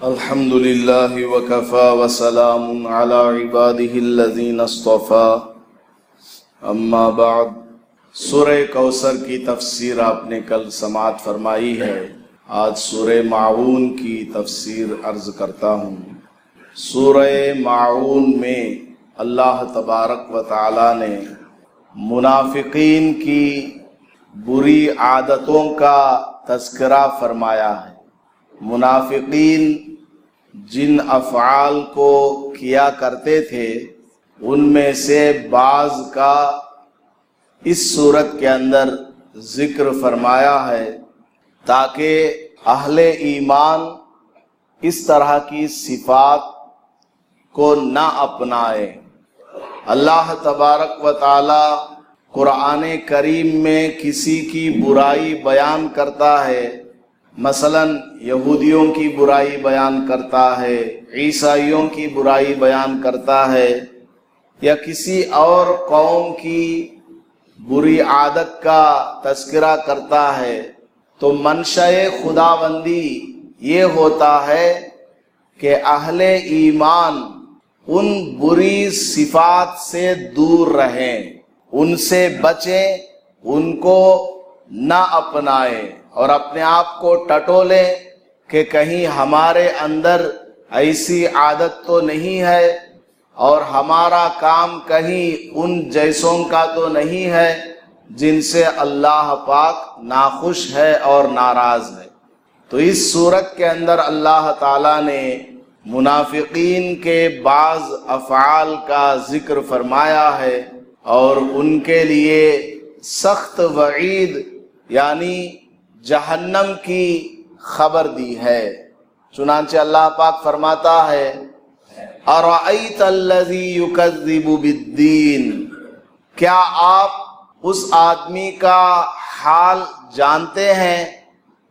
الحمد للہ وکفا وسلام علی عبادہ الذین اصطفا اما بعد۔ سورہ کوثر کی تفسیر آپ نے کل سماعت فرمائی ہے، آج سورہ ماعون کی تفسیر عرض کرتا ہوں۔ سورہ ماعون میں اللہ تبارک و تعالی نے منافقین کی بری عادتوں کا تذکرہ فرمایا ہے۔ منافقین جن افعال کو کیا کرتے تھے ان میں سے بعض کا اس صورت کے اندر ذکر فرمایا ہے تاکہ اہل ایمان اس طرح کی صفات کو نہ اپنائے۔ اللہ تبارک و تعالی قرآن کریم میں کسی کی برائی بیان کرتا ہے، مثلا یہودیوں کی برائی بیان کرتا ہے، عیسائیوں کی برائی بیان کرتا ہے، یا کسی اور قوم کی بری عادت کا تذکرہ کرتا ہے، تو منشأ خداوندی یہ ہوتا ہے کہ اہل ایمان ان بری صفات سے دور رہیں، ان سے بچیں، ان کو نہ اپنائیں اور اپنے آپ کو ٹٹولیں کہ کہیں ہمارے اندر ایسی عادت تو نہیں ہے اور ہمارا کام کہیں ان جیسوں کا تو نہیں ہے جن سے اللہ پاک ناخوش ہے اور ناراض ہے۔ تو اس صورت کے اندر اللہ تعالیٰ نے منافقین کے بعض افعال کا ذکر فرمایا ہے اور ان کے لیے سخت وعید یعنی جہنم کی خبر دی ہے۔ چنانچہ اللہ پاک فرماتا ہے اَرَأَيْتَ الَّذِي يُكَذِّبُ بِالدِّينِ، کیا آپ اس آدمی کا حال جانتے ہیں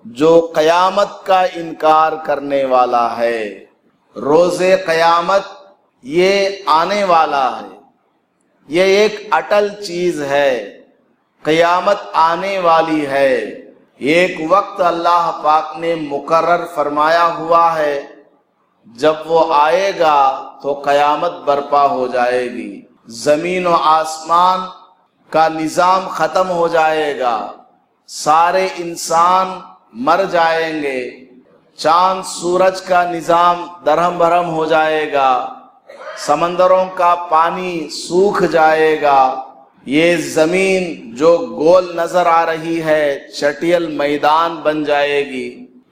جو قیامت کا انکار کرنے والا ہے؟ روز قیامت یہ آنے والا ہے، یہ ایک اٹل چیز ہے، قیامت آنے والی ہے، ایک وقت اللہ پاک نے مقرر فرمایا ہوا ہے، جب وہ آئے گا تو قیامت برپا ہو جائے گی، زمین و آسمان کا نظام ختم ہو جائے گا، سارے انسان مر جائیں گے، چاند سورج کا نظام درہم برہم ہو جائے گا، سمندروں کا پانی سوکھ جائے گا، یہ زمین جو گول نظر آ رہی ہے چٹیل میدان بن جائے گی،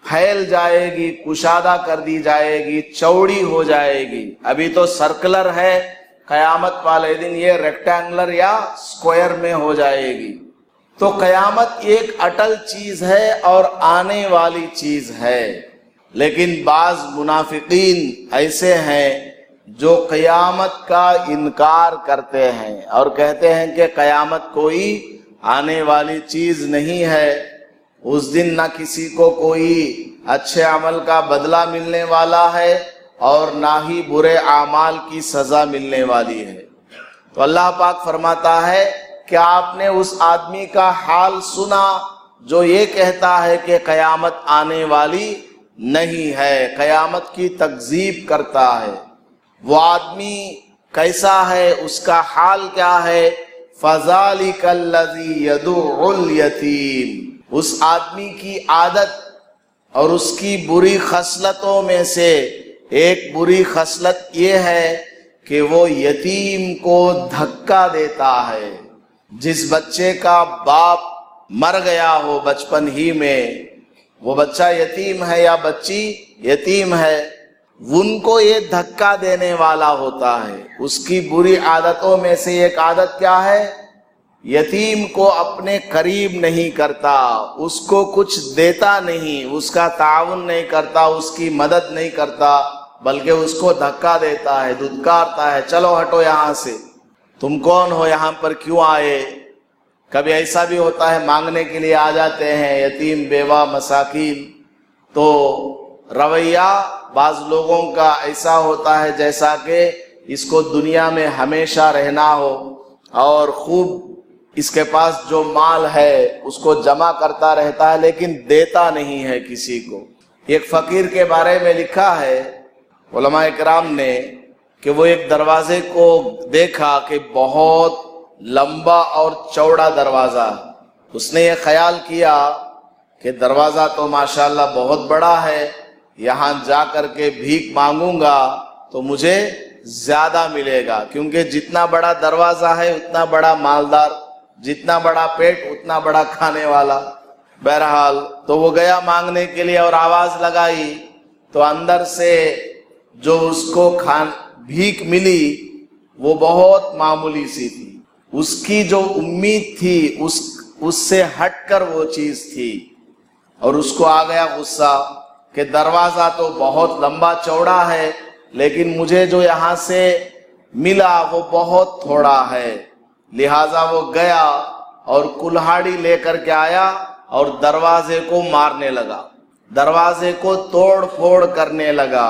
پھیل جائے گی، کشادہ کر دی جائے گی، چوڑی ہو جائے گی۔ ابھی تو سرکلر ہے، قیامت والے دن یہ ریکٹینگلر یا سکوئر میں ہو جائے گی۔ تو قیامت ایک اٹل چیز ہے اور آنے والی چیز ہے، لیکن بعض منافقین ایسے ہیں جو قیامت کا انکار کرتے ہیں اور کہتے ہیں کہ قیامت کوئی آنے والی چیز نہیں ہے، اس دن نہ کسی کو کوئی اچھے عمل کا بدلہ ملنے والا ہے اور نہ ہی برے اعمال کی سزا ملنے والی ہے۔ تو اللہ پاک فرماتا ہے کہ آپ نے اس آدمی کا حال سنا جو یہ کہتا ہے کہ قیامت آنے والی نہیں ہے، قیامت کی تکذیب کرتا ہے۔ وہ آدمی کیسا ہے، اس کا حال کیا ہے؟ فَذَلِكَ الَّذِي يَدُعُّ الْيَتِيمَ، اس آدمی کی عادت اور اس کی بری خصلتوں میں سے ایک بری خصلت یہ ہے کہ وہ یتیم کو دھکا دیتا ہے۔ جس بچے کا باپ مر گیا ہو بچپن ہی میں، وہ بچہ یتیم ہے یا بچی یتیم ہے، ان کو یہ دھکا دینے والا ہوتا ہے۔ اس کی بری عادتوں میں سے ایک عادت کیا ہے؟ یتیم کو اپنے قریب نہیں کرتا، اس کو کچھ دیتا نہیں، اس کا تعاون نہیں کرتا، اس کی مدد نہیں کرتا، بلکہ اس کو دھکا دیتا ہے، دھتکارتا ہے، چلو ہٹو یہاں سے، تم کون ہو، یہاں پر کیوں آئے؟ کبھی ایسا بھی ہوتا ہے مانگنے کے لیے آ جاتے ہیں یتیم بیوہ مساکین، تو رویہ بعض لوگوں کا ایسا ہوتا ہے جیسا کہ اس کو دنیا میں ہمیشہ رہنا ہو اور خوب اس کے پاس جو مال ہے اس کو جمع کرتا رہتا ہے لیکن دیتا نہیں ہے کسی کو۔ ایک فقیر کے بارے میں لکھا ہے علماء کرام نے کہ وہ ایک دروازے کو دیکھا کہ بہت لمبا اور چوڑا دروازہ. اس نے یہ خیال کیا کہ دروازہ تو ماشاءاللہ بہت بڑا ہے، یہاں جا کر کے بھیک مانگوں گا تو مجھے زیادہ ملے گا، کیونکہ جتنا بڑا دروازہ ہے اتنا بڑا مالدار، جتنا بڑا پیٹ اتنا بڑا کھانے والا. بہرحال تو وہ گیا مانگنے کے لیے اور آواز لگائی تو اندر سے جو اس کو بھیک ملی وہ بہت معمولی سی تھی. اس کی جو امید تھی اس سے ہٹ کر وہ چیز تھی، اور اس کو آ گیا غصہ کہ دروازہ تو بہت لمبا چوڑا ہے لیکن مجھے جو یہاں سے ملا وہ بہت تھوڑا ہے. لہٰذا وہ گیا اور کلہاڑی لے کر کے آیا اور دروازے کو مارنے لگا، دروازے کو توڑ پھوڑ کرنے لگا.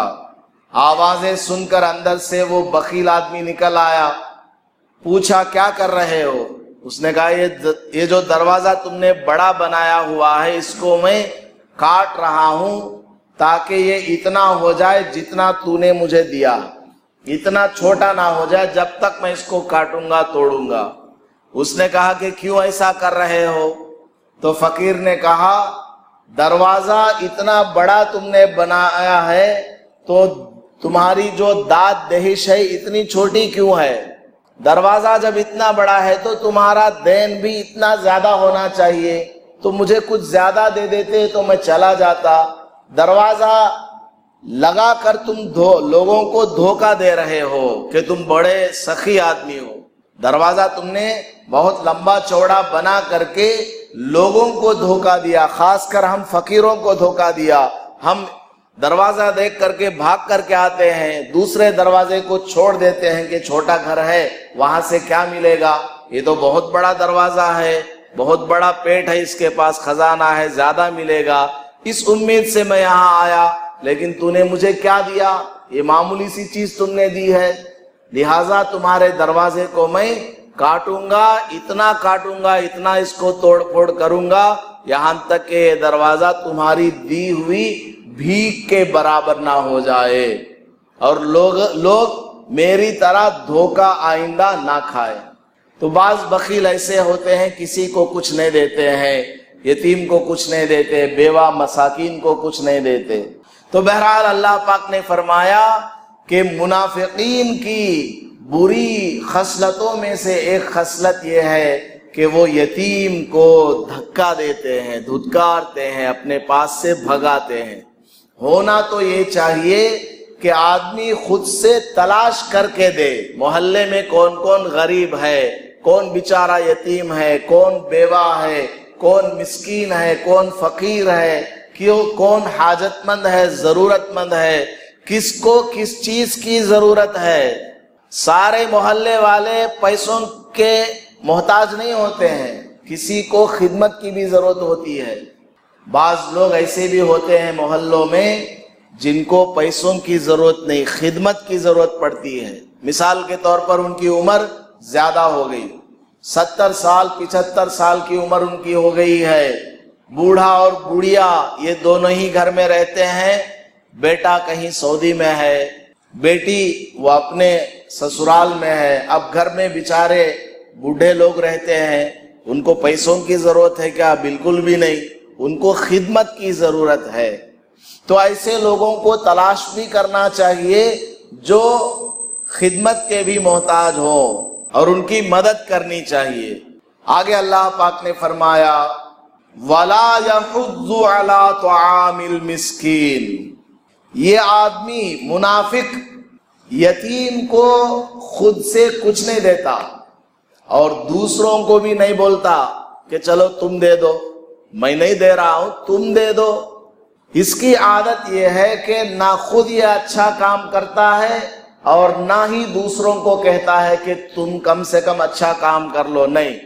آوازیں سن کر اندر سے وہ بخیل آدمی نکل آیا. پوچھا کیا کر رہے ہو؟ اس نے کہا یہ جو دروازہ تم نے بڑا بنایا ہوا ہے اس کو میں کاٹ رہا ہوں تاکہ یہ اتنا ہو جائے جتنا تو نے مجھے دیا، اتنا چھوٹا نہ ہو جائے جب تک میں اس کو کاٹوں گا توڑوں گا. اس نے کہا کہ کیوں ایسا کر رہے ہو؟ تو فقیر نے کہا دروازہ اتنا بڑا تم نے بنایا ہے تو تمہاری جو داد دہش ہے اتنی چھوٹی کیوں ہے؟ دروازہ جب اتنا بڑا ہے تو تمہارا دین بھی اتنا زیادہ ہونا چاہیے، تو مجھے کچھ زیادہ دے دیتے تو میں چلا جاتا. دروازہ لگا کر تم لوگوں کو دھوکہ دے رہے ہو کہ تم بڑے سخی آدمی ہو. دروازہ تم نے بہت لمبا چوڑا بنا کر کے لوگوں کو دھوکہ دیا، خاص کر ہم فقیروں کو دھوکہ دیا. ہم دروازہ دیکھ کر کے بھاگ کر کے آتے ہیں، دوسرے دروازے کو چھوڑ دیتے ہیں کہ چھوٹا گھر ہے وہاں سے کیا ملے گا، یہ تو بہت بڑا دروازہ ہے، بہت بڑا پیٹ ہے، اس کے پاس خزانہ ہے، زیادہ ملے گا، اس امید سے میں یہاں آیا. لیکن تو نے مجھے کیا دیا؟ یہ معمولی سی چیز تم نے دی ہے. لہٰذا تمہارے دروازے کو میں کاٹوں گا، اتنا اس کو توڑ پھوڑ کروں گا یہاں تک کہ یہ دروازہ تمہاری دی ہوئی بھیک کے برابر نہ ہو جائے اور لوگ میری طرح دھوکہ آئندہ نہ کھائے. تو بعض بخیل ایسے ہوتے ہیں کسی کو کچھ نہیں دیتے ہیں، یتیم کو کچھ نہیں دیتے، بیوہ مساکین کو کچھ نہیں دیتے. تو بہرحال اللہ پاک نے فرمایا کہ منافقین کی بری خصلتوں میں سے ایک خصلت یہ ہے کہ وہ یتیم کو دھکا دیتے ہیں، دھتکارتے ہیں، اپنے پاس سے بھگاتے ہیں. ہونا تو یہ چاہیے کہ آدمی خود سے تلاش کر کے دے، محلے میں کون کون غریب ہے، کون بیچارہ یتیم ہے، کون بیوہ ہے، کون مسکین ہے، کون فقیر ہے، کون حاجت مند ہے، ضرورت مند ہے، کس کو کس چیز کی ضرورت ہے. سارے محلے والے پیسوں کے محتاج نہیں ہوتے ہیں، کسی کو خدمت کی بھی ضرورت ہوتی ہے. بعض لوگ ایسے بھی ہوتے ہیں محلوں میں جن کو پیسوں کی ضرورت نہیں، خدمت کی ضرورت پڑتی ہے. مثال کے طور پر ان کی عمر زیادہ ہو گئی، 70 سال 75 سال کی عمر ان کی ہو گئی ہے. بوڑھا اور بوڑھیا یہ دونوں ہی گھر میں رہتے ہیں. بیٹا کہیں سعودی میں ہے، بیٹی وہ اپنے سسرال میں ہے. اب گھر میں بیچارے بوڑھے لوگ رہتے ہیں، ان کو پیسوں کی ضرورت ہے کیا؟ بالکل بھی نہیں، ان کو خدمت کی ضرورت ہے. تو ایسے لوگوں کو تلاش بھی کرنا چاہیے جو خدمت کے بھی محتاج ہوں اور ان کی مدد کرنی چاہیے. آگے اللہ پاک نے فرمایا وَلَا يَحُضُّ عَلَىٰ طَعَامِ الْمِسْكِينِ. یہ آدمی منافق یتیم کو خود سے کچھ نہیں دیتا اور دوسروں کو بھی نہیں بولتا کہ چلو تم دے دو، میں نہیں دے رہا ہوں تم دے دو. اس کی عادت یہ ہے کہ نہ خود یہ اچھا کام کرتا ہے اور نہ ہی دوسروں کو کہتا ہے کہ تم کم سے کم اچھا کام کر لو. نہیں،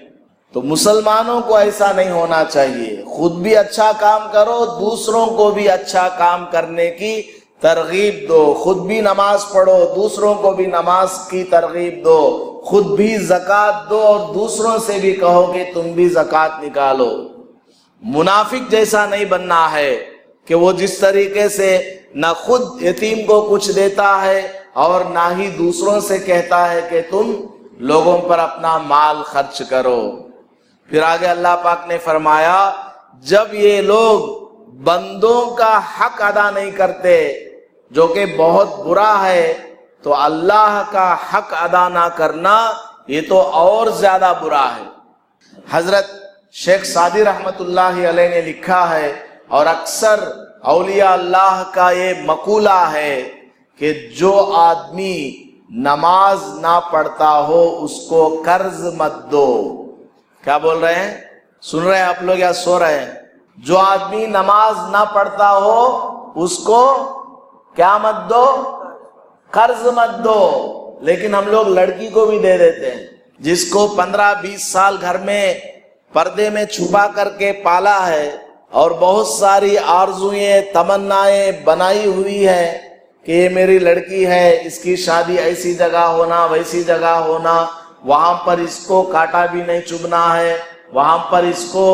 تو مسلمانوں کو ایسا نہیں ہونا چاہیے. خود بھی اچھا کام کرو، دوسروں کو بھی اچھا کام کرنے کی ترغیب دو. خود بھی نماز پڑھو، دوسروں کو بھی نماز کی ترغیب دو. خود بھی زکوٰۃ دو اور دوسروں سے بھی کہو کہ تم بھی زکوٰۃ نکالو. منافق جیسا نہیں بننا ہے کہ وہ جس طریقے سے نہ خود یتیم کو کچھ دیتا ہے اور نہ ہی دوسروں سے کہتا ہے کہ تم لوگوں پر اپنا مال خرچ کرو۔ پھر آگے اللہ پاک نے فرمایا جب یہ لوگ بندوں کا حق ادا نہیں کرتے جو کہ بہت برا ہے، تو اللہ کا حق ادا نہ کرنا یہ تو اور زیادہ برا ہے۔ حضرت شیخ سعدی رحمت اللہ علیہ نے لکھا ہے، اور اکثر اولیاء اللہ کا یہ مقولہ ہے کہ جو آدمی نماز نہ پڑھتا ہو اس کو قرض مت دو۔ کیا بول رہے ہیں؟ سن رہے ہیں آپ لوگ یا سو رہے ہیں؟ جو آدمی نماز نہ پڑھتا ہو اس کو کیا مت دو؟ قرض مت دو۔ لیکن ہم لوگ لڑکی کو بھی دے دیتے ہیں، جس کو 15-20 سال گھر میں پردے میں چھپا کر کے پالا ہے اور بہت ساری آرزوئیں تمنائیں بنائی ہوئی ہے کہ یہ میری لڑکی ہے، اس کی شادی ایسی جگہ ہونا ویسی جگہ ہونا، وہاں پر اس کو کانٹا بھی نہیں چبھنا ہے، وہاں پر اس کو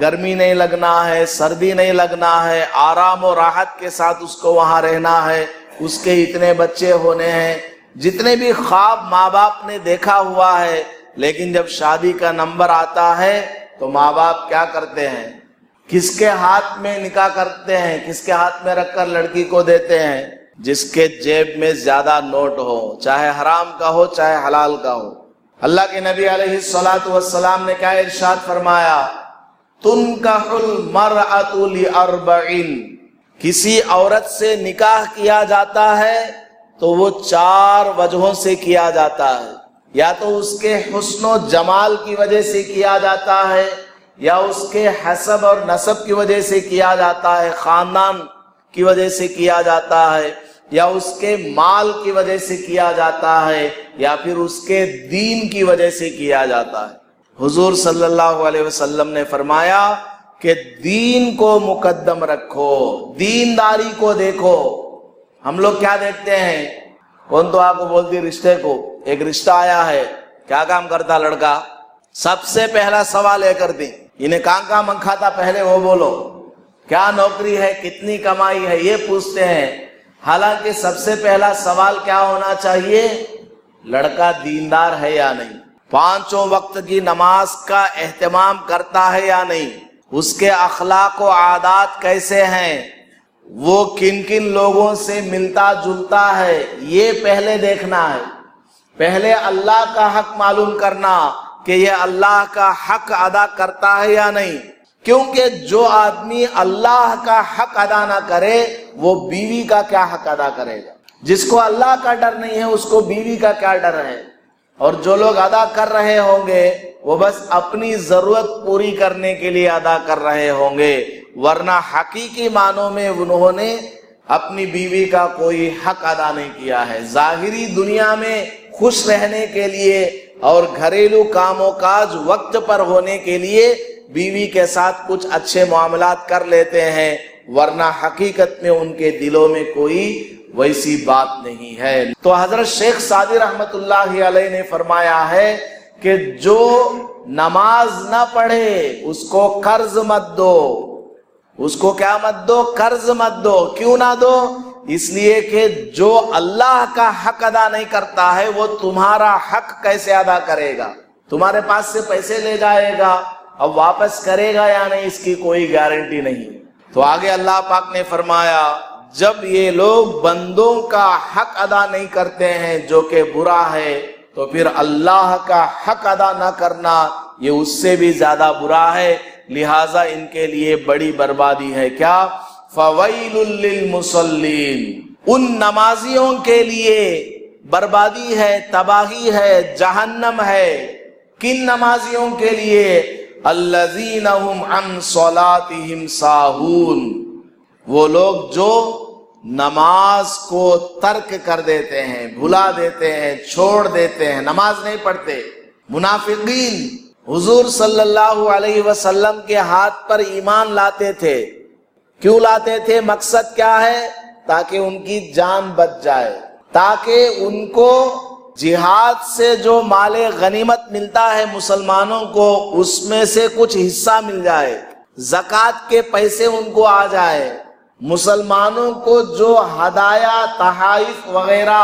گرمی نہیں لگنا ہے، سردی نہیں لگنا ہے، آرام و راحت کے ساتھ اس کو وہاں رہنا ہے، اس کے اتنے بچے ہونے ہیں، جتنے بھی خواب ماں باپ نے دیکھا ہوا ہے۔ لیکن جب شادی کا نمبر آتا ہے تو ماں باپ کیا کرتے ہیں؟ کس کے ہاتھ میں نکاح کرتے ہیں؟ کس کے ہاتھ میں رکھ کر لڑکی کو دیتے ہیں؟ جس کے جیب میں زیادہ نوٹ ہو، چاہے حرام کا ہو چاہے حلال کا ہو۔ اللہ کے نبی علیہ الصلوۃ والسلام نے کیا ارشاد فرمایا؟ تنکح المرأۃ لأربع، کسی عورت سے نکاح کیا جاتا ہے تو وہ 4 وجہوں سے کیا جاتا ہے، یا تو اس کے حسن و جمال کی وجہ سے کیا جاتا ہے، یا اس کے حسب اور نسب کی وجہ سے کیا جاتا ہے، خاندان کی وجہ سے کیا جاتا ہے، یا اس کے مال کی وجہ سے کیا جاتا ہے، یا پھر اس کے دین کی وجہ سے کیا جاتا ہے۔ حضور صلی اللہ علیہ وسلم نے فرمایا کہ دین کو مقدم رکھو، دینداری کو دیکھو۔ ہم لوگ کیا دیکھتے ہیں؟ کون تو آپ کو بولتی رشتے کو، ایک رشتہ آیا ہے، کیا کام کرتا لڑکا؟ سب سے پہلا سوال یہ کرتی، انہیں کہاں من کھاتا پہلے وہ بولو، کیا نوکری ہے، کتنی کمائی ہے، یہ پوچھتے ہیں۔ حالانکہ سب سے پہلا سوال کیا ہونا چاہیے؟ لڑکا دیندار ہے یا نہیں، 5 وقت کی نماز کا اہتمام کرتا ہے یا نہیں، اس کے اخلاق و عادات کیسے ہیں، وہ کن کن لوگوں سے ملتا جلتا ہے، یہ پہلے دیکھنا ہے۔ پہلے اللہ کا حق معلوم کرنا کہ یہ اللہ کا حق ادا کرتا ہے یا نہیں، کیونکہ جو آدمی اللہ کا حق ادا نہ کرے وہ بیوی کا کیا حق ادا کرے گا؟ جس کو اللہ کا ڈر نہیں ہے اس کو بیوی کا کیا ڈر ہے؟ اور جو لوگ ادا کر رہے ہوں گے وہ بس اپنی ضرورت پوری کرنے کے لیے ادا کر رہے ہوں گے، ورنہ حقیقی معنوں میں انہوں نے اپنی بیوی کا کوئی حق ادا نہیں کیا ہے۔ ظاہری دنیا میں خوش رہنے کے لیے اور گھریلو کام و کاج وقت پر ہونے کے لیے بیوی کے ساتھ کچھ اچھے معاملات کر لیتے ہیں، ورنہ حقیقت میں ان کے دلوں میں کوئی ویسی بات نہیں ہے۔ تو حضرت شیخ سعدی رحمت اللہ علیہ نے فرمایا ہے کہ جو نماز نہ پڑھے اس کو قرض مت دو، اس کو کیا مت دو؟ قرض مت دو۔ کیوں نہ دو؟ اس لیے کہ جو اللہ کا حق ادا نہیں کرتا ہے وہ تمہارا حق کیسے ادا کرے گا؟ تمہارے پاس سے پیسے لے جائے گا، اب واپس کرے گا یا نہیں اس کی کوئی گارنٹی نہیں۔ تو آگے اللہ پاک نے فرمایا جب یہ لوگ بندوں کا حق ادا نہیں کرتے ہیں جو کہ برا ہے، تو پھر اللہ کا حق ادا نہ کرنا یہ اس سے بھی زیادہ برا ہے، لہٰذا ان کے لیے بڑی بربادی ہے۔ کیا؟ فویل للمصلین، ان نمازیوں کے لیے بربادی ہے، تباہی ہے، جہنم ہے۔ کن نمازیوں کے لیے؟ الذین هم عن صلاتهم ساہون، وہ لوگ جو نماز کو ترک کر دیتے ہیں، بھلا دیتے ہیں، چھوڑ دیتے ہیں، نماز نہیں پڑھتے۔ منافقین حضور صلی اللہ علیہ وسلم کے ہاتھ پر ایمان لاتے تھے، کیوں لاتے تھے؟ مقصد کیا ہے؟ تاکہ ان کی جان بچ جائے، تاکہ ان کو جہاد سے جو مال غنیمت ملتا ہے مسلمانوں کو اس میں سے کچھ حصہ مل جائے، زکوٰۃ کے پیسے ان کو آ جائے، مسلمانوں کو جو ہدایہ تحائف وغیرہ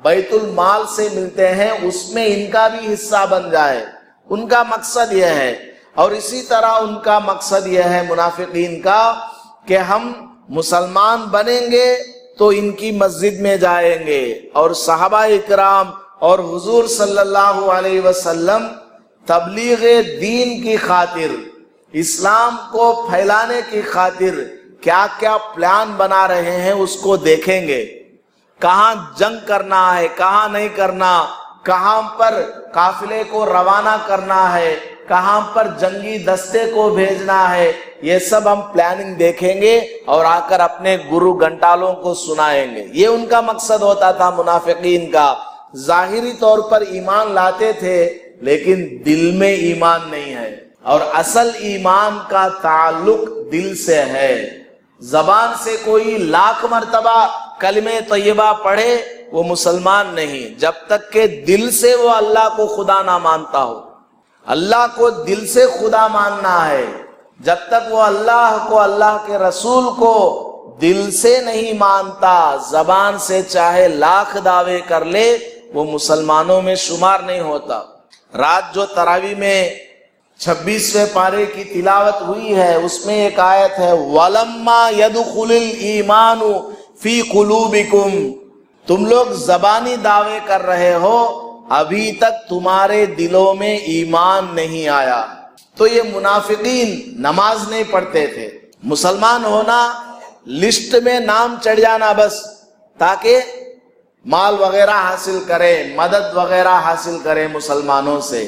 بیت المال سے ملتے ہیں اس میں ان کا بھی حصہ بن جائے، ان کا مقصد یہ ہے۔ اور اسی طرح ان کا مقصد یہ ہے منافقین کا کہ ہم مسلمان بنیں گے تو ان کی مسجد میں جائیں گے، اور صحابہ اکرام اور حضور صلی اللہ علیہ وسلم تبلیغ دین کی خاطر، اسلام کو پھیلانے کی خاطر کیا کیا پلان بنا رہے ہیں اس کو دیکھیں گے، کہاں جنگ کرنا ہے، کہاں نہیں کرنا، کہاں پر قافلے کو روانہ کرنا ہے، کہاں پر جنگی دستے کو بھیجنا ہے، یہ سب ہم پلاننگ دیکھیں گے اور آ کر اپنے گرو گھنٹالوں کو سنائیں گے۔ یہ ان کا مقصد ہوتا تھا منافقین کا۔ ظاہری طور پر ایمان لاتے تھے لیکن دل میں ایمان نہیں ہے، اور اصل ایمان کا تعلق دل سے ہے۔ زبان سے کوئی لاکھ مرتبہ کلمہ طیبہ پڑھے وہ مسلمان نہیں جب تک کہ دل سے وہ اللہ کو خدا نہ مانتا ہو۔ اللہ کو دل سے خدا ماننا ہے، جب تک وہ اللہ کو، اللہ کے رسول کو دل سے نہیں مانتا، زبان سے چاہے لاکھ دعوے کر لے وہ مسلمانوں میں شمار نہیں ہوتا۔ رات جو تراویح میں 26ویں پارے کی تلاوت ہوئی ہے اس میں ایک آیت ہے وَلَمَّا يَدْخُلِ الْإِيمَانُ فِي قُلُوبِكُمْ، تم لوگ زبانی دعوے کر رہے ہو، ابھی تک تمہارے دلوں میں ایمان نہیں آیا۔ تو یہ منافقین نماز نہیں پڑھتے تھے، مسلمان ہونا لسٹ میں نام چڑھ جانا بس، تاکہ مال وغیرہ حاصل کرے، مدد وغیرہ حاصل کرے مسلمانوں سے۔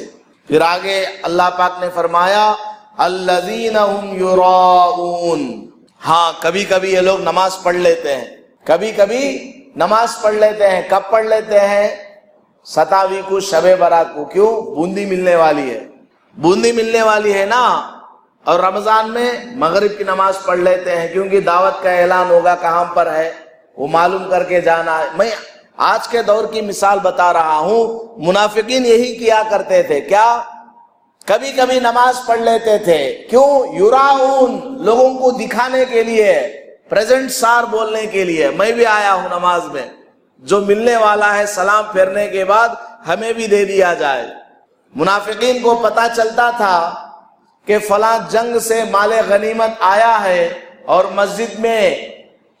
پھر آگے اللہ پاک نے فرمایا الذین ہم یراؤون، ہاں کبھی کبھی یہ لوگ نماز پڑھ لیتے ہیں، کبھی کبھی نماز پڑھ لیتے ہیں۔ کب پڑھ لیتے ہیں؟ 27 کو، شب برات کو۔ کیوں؟ بوندی ملنے والی ہے، بوندی ملنے والی ہے نا، اور رمضان میں مغرب کی نماز پڑھ لیتے ہیں کیونکہ دعوت کا اعلان ہوگا کہاں پر ہے وہ معلوم کر کے جانا ہے۔ میں آج کے دور کی مثال بتا رہا ہوں، منافقین یہی کیا کرتے تھے۔ کیا؟ کبھی کبھی نماز پڑھ لیتے تھے، کیوں؟ یراؤن، لوگوں کو دکھانے کے لیے، پریزنٹ سار بولنے کے لیے، میں بھی آیا ہوں نماز میں، جو ملنے والا ہے سلام پھیرنے کے بعد ہمیں بھی دے دیا جائے۔ منافقین کو پتا چلتا تھا کہ فلاں جنگ سے مال غنیمت آیا ہے اور مسجد میں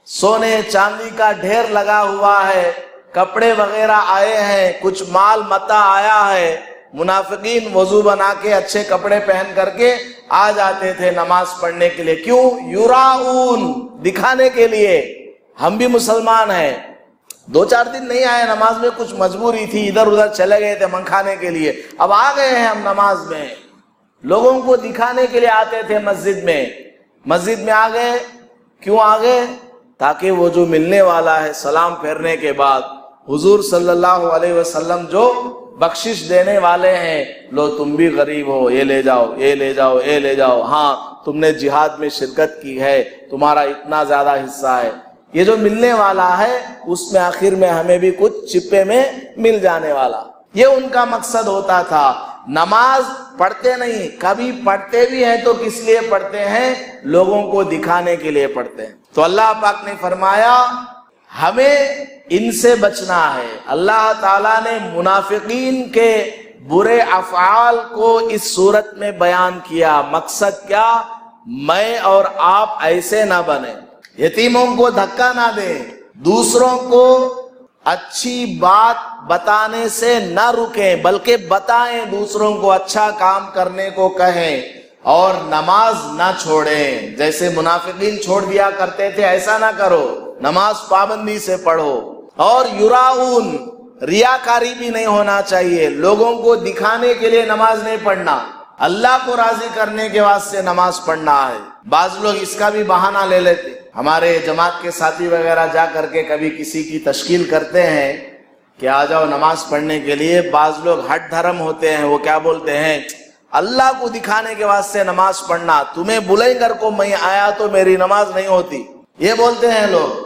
سونے چاندی کا ڈھیر لگا ہوا ہے، کپڑے وغیرہ آئے ہیں، کچھ مال متا آیا ہے، منافقین وضو بنا کے اچھے کپڑے پہن کر کے آ جاتے تھے نماز پڑھنے کے لیے۔ کیوں؟ یراؤن، دکھانے کے لیے ہم بھی مسلمان ہیں۔ 2-4 دن نہیں آئے نماز میں، کچھ مجبوری تھی، ادھر ادھر چلے گئے تھے من کھانے کے لیے، اب آ گئے ہیں ہم نماز میں۔ لوگوں کو دکھانے کے لیے آتے تھے مسجد میں، مسجد میں آ گئے، کیوں آ گئے؟ تاکہ وہ جو ملنے والا ہے سلام پھیرنے کے بعد، حضور صلی اللہ علیہ وسلم جو بخشش دینے والے ہیں، لو تم بھی غریب ہو، یہ لے جاؤ، یہ لے جاؤ، یہ لے جاؤ، ہاں تم نے جہاد میں شرکت کی ہے، تمہارا اتنا زیادہ حصہ ہے، یہ جو ملنے والا ہے اس میں آخر میں ہمیں بھی کچھ چپے میں مل جانے والا۔ یہ ان کا مقصد ہوتا تھا۔ نماز پڑھتے نہیں، کبھی پڑھتے بھی ہیں تو کس لیے پڑھتے ہیں؟ لوگوں کو دکھانے کے لیے پڑھتے ہیں۔ تو اللہ پاک نے فرمایا ہمیں ان سے بچنا ہے۔ اللہ تعالیٰ نے منافقین کے برے افعال کو اس صورت میں بیان کیا۔ مقصد کیا؟ میں اور آپ ایسے نہ بنیں، یتیموں کو دھکا نہ دیں، دوسروں کو اچھی بات بتانے سے نہ رکیں بلکہ بتائیں، دوسروں کو اچھا کام کرنے کو کہیں، اور نماز نہ چھوڑیں۔ جیسے منافقین چھوڑ دیا کرتے تھے ایسا نہ کرو، نماز پابندی سے پڑھو۔ اور یراؤن، ریاکاری بھی نہیں ہونا چاہیے، لوگوں کو دکھانے کے لیے نماز نہیں پڑھنا، اللہ کو راضی کرنے کے واسطے نماز پڑھنا ہے۔ بعض لوگ اس کا بھی بہانہ لے لیتے، ہمارے جماعت کے ساتھی وغیرہ جا کر کے کبھی کسی کی تشکیل کرتے ہیں کہ آ جاؤ نماز پڑھنے کے لیے، بعض لوگ ہٹ دھرم ہوتے ہیں، وہ کیا بولتے ہیں؟ اللہ کو دکھانے کے واسطے نماز پڑھنا، تمہیں بلائیں گھر کو میں آیا تو میری نماز نہیں ہوتی، یہ بولتے ہیں لوگ۔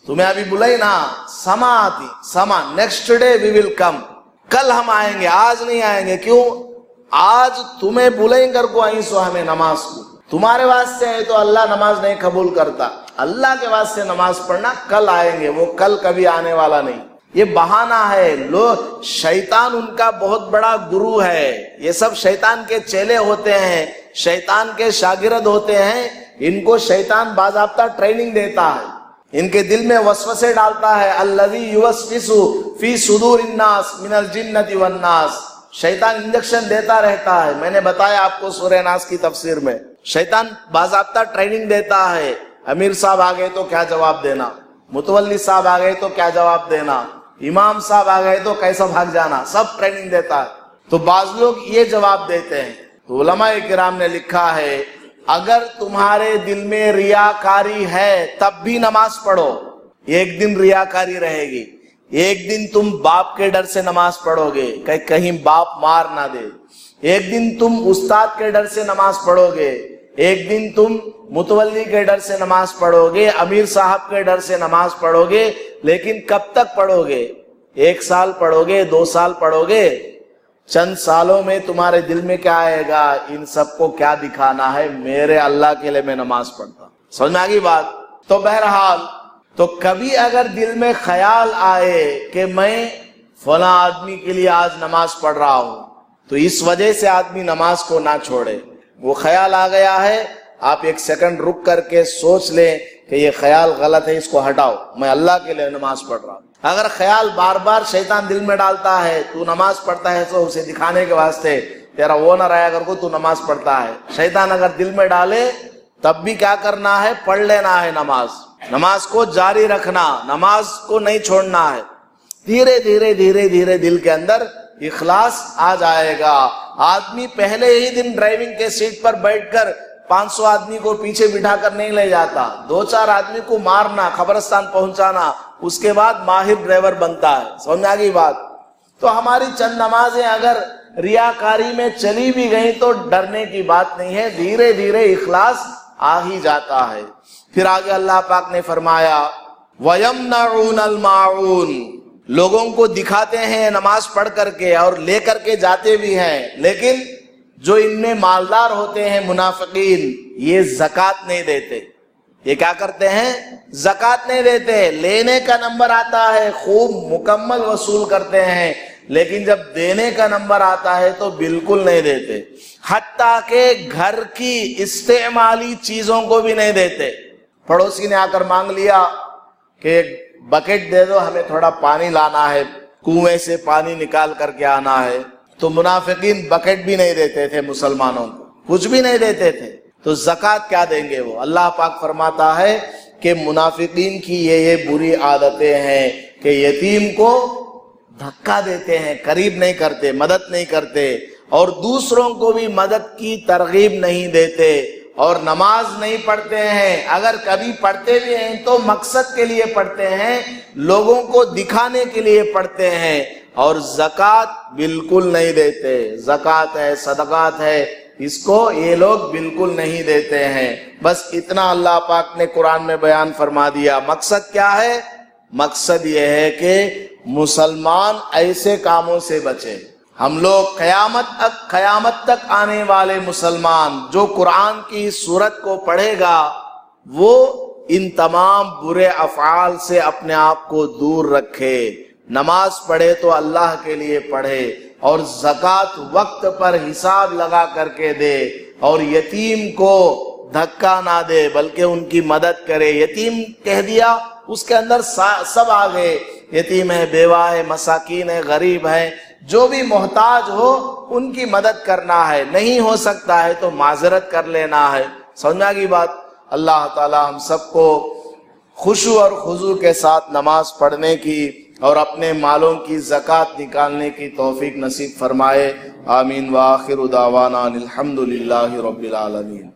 تمہیں ابھی بلائی نا، سما آتی، سما، نیکسٹ ڈے وی ول کم، کل ہم آئیں گے، آج نہیں آئیں گے۔ کیوں؟ آج تمہیں بلائیں گھر کو آئی سو ہمیں نماز کو، تمہارے واسطے ہے تو اللہ نماز نہیں قبول کرتا. اللہ کے واسطے نماز پڑھنا، کل آئیں گے، وہ کل کبھی آنے والا نہیں. یہ بہانہ ہے. لوگ شیطان ان کا بہت بڑا گرو ہے. یہ سب شیطان کے چیلے ہوتے ہیں، شیطان کے شاگرد ہوتے ہیں. ان کو شیطان باضابطہ ٹریننگ دیتا ہے، ان کے دل میں وسوسے ڈالتا ہے. الذی یوسوس فی صدور الناس من الجنۃ والناس. شیطان انجیکشن دیتا رہتا ہے. میں نے بتایا آپ کو سورہ ناس کی تفسیر میں، شیطان باضابطہ ٹریننگ دیتا ہے. امیر صاحب آ گئے تو کیا جواب دینا، متولی صاحب آ گئے تو کیا جواب دینا، امام صاحب آ گئے تو کیسا بھاگ جانا، سب ٹریننگ دیتا ہے. تو بعض لوگ یہ جواب دیتے ہیں. تو علماء کرام نے لکھا ہے اگر تمہارے دل میں ریاکاری ہے تب بھی نماز پڑھو. ایک دن ریاکاری رہے گی، ایک دن تم باپ کے ڈر سے نماز پڑھو گے کہ کہیں باپ مار نہ دے، ایک دن تم استاد کے ڈر سے نماز پڑھو گے، ایک دن تم متولی کے ڈر سے نماز پڑھو گے، امیر صاحب کے ڈر سے نماز پڑھو گے. لیکن کب تک پڑھو گے؟ 1 سال پڑھو گے، 2 سال پڑھو گے؟ چند سالوں میں تمہارے دل میں کیا آئے گا؟ ان سب کو کیا دکھانا ہے؟ میرے اللہ کے لیے میں نماز پڑھتا ہوں. سمجھ میں آ گئی بات؟ تو بہرحال تو کبھی اگر دل میں خیال آئے کہ میں فلاں آدمی کے لیے آج نماز پڑھ رہا ہوں، تو اس وجہ سے آدمی نماز کو نہ چھوڑے. وہ خیال آ گیا ہے، آپ 1 سیکنڈ رک کر کے سوچ لیں کہ یہ خیال غلط ہے، اس کو ہٹاؤ، میں اللہ کے لیے نماز پڑھ رہا ہوں. اگر خیال بار بار شیطان دل میں ڈالتا ہے تو نماز پڑھتا ہے تو اسے دکھانے کے واسطے تیرا وہ نہ رہا اگر کو تو نماز پڑھتا ہے. شیطان اگر دل میں ڈالے تب بھی کیا کرنا ہے؟ پڑھ لینا ہے نماز. نماز کو جاری رکھنا، نماز کو نہیں چھوڑنا ہے. دھیرے دھیرے دھیرے دھیرے دل کے اندر اخلاص آ جائے گا. آدمی پہلے ہی دن ڈرائیونگ کے سیٹ پر بیٹھ کر 500 آدمی کو پیچھے بٹھا کر نہیں لے جاتا. 2-4 آدمی کو مارنا، قبرستان پہنچانا، اس کے بعد ماہر ڈرائیور بنتا ہے. سمجھ میں آ گئی بات؟ تو ہماری چند نمازیں اگر ریاکاری میں چلی بھی گئیں تو ڈرنے کی بات نہیں ہے، دھیرے دھیرے اخلاص آ ہی جاتا ہے. پھر آگے اللہ پاک نے فرمایا وَيَمْنَعُونَ الْمَاعُونَ. لوگوں کو دکھاتے ہیں نماز پڑھ کر کے اور لے کر کے جاتے بھی ہیں، لیکن جو ان میں مالدار ہوتے ہیں منافقین، یہ زکوٰۃ نہیں دیتے. یہ کیا کرتے ہیں؟ زکوٰۃ نہیں دیتے. لینے کا نمبر آتا ہے خوب مکمل وصول کرتے ہیں، لیکن جب دینے کا نمبر آتا ہے تو بالکل نہیں دیتے. حتیٰ کہ گھر کی استعمالی چیزوں کو بھی نہیں دیتے. پڑوسی نے آ کر مانگ لیا کہ بکٹ دے دو، ہمیں تھوڑا پانی لانا ہے، کنویں سے پانی نکال کر کے آنا ہے. تو منافقین بکٹ بھی نہیں دیتے تھے مسلمانوں کو، کچھ بھی نہیں دیتے تھے. تو زکوٰۃ کیا دیں گے وہ؟ اللہ پاک فرماتا ہے کہ منافقین کی یہ بری عادتیں ہیں کہ یتیم کو دھکا دیتے ہیں، قریب نہیں کرتے، مدد نہیں کرتے، اور دوسروں کو بھی مدد کی ترغیب نہیں دیتے، اور نماز نہیں پڑھتے ہیں. اگر کبھی پڑھتے بھی ہیں تو مقصد کے لیے پڑھتے ہیں، لوگوں کو دکھانے کے لیے پڑھتے ہیں. اور زکوٰۃ بالکل نہیں دیتے. زکوٰۃ ہے، صدقات ہے، اس کو یہ لوگ بالکل نہیں دیتے ہیں. بس اتنا اللہ پاک نے قرآن میں بیان فرما دیا. مقصد کیا ہے؟ مقصد یہ ہے کہ مسلمان ایسے کاموں سے بچے. ہم لوگ قیامت تک آنے والے مسلمان جو قرآن کی سورت کو پڑھے گا وہ ان تمام برے افعال سے اپنے آپ کو دور رکھے. نماز پڑھے تو اللہ کے لیے پڑھے، اور زکوٰۃ وقت پر حساب لگا کر کے دے، اور یتیم کو دھکا نہ دے بلکہ ان کی مدد کرے. یتیم کہہ دیا اس کے اندر سب آ گئے. یتیم ہے، بیوہ ہے، مساکین ہے، غریب ہے، جو بھی محتاج ہو ان کی مدد کرنا ہے. نہیں ہو سکتا ہے تو معذرت کر لینا ہے. سمجھا گی بات؟ اللہ تعالی ہم سب کو خشوع اور خضوع کے ساتھ نماز پڑھنے کی اور اپنے مالوں کی زکوٰۃ نکالنے کی توفیق نصیب فرمائے. آمین. وآخر دعوانا الحمد للہ رب العالمین.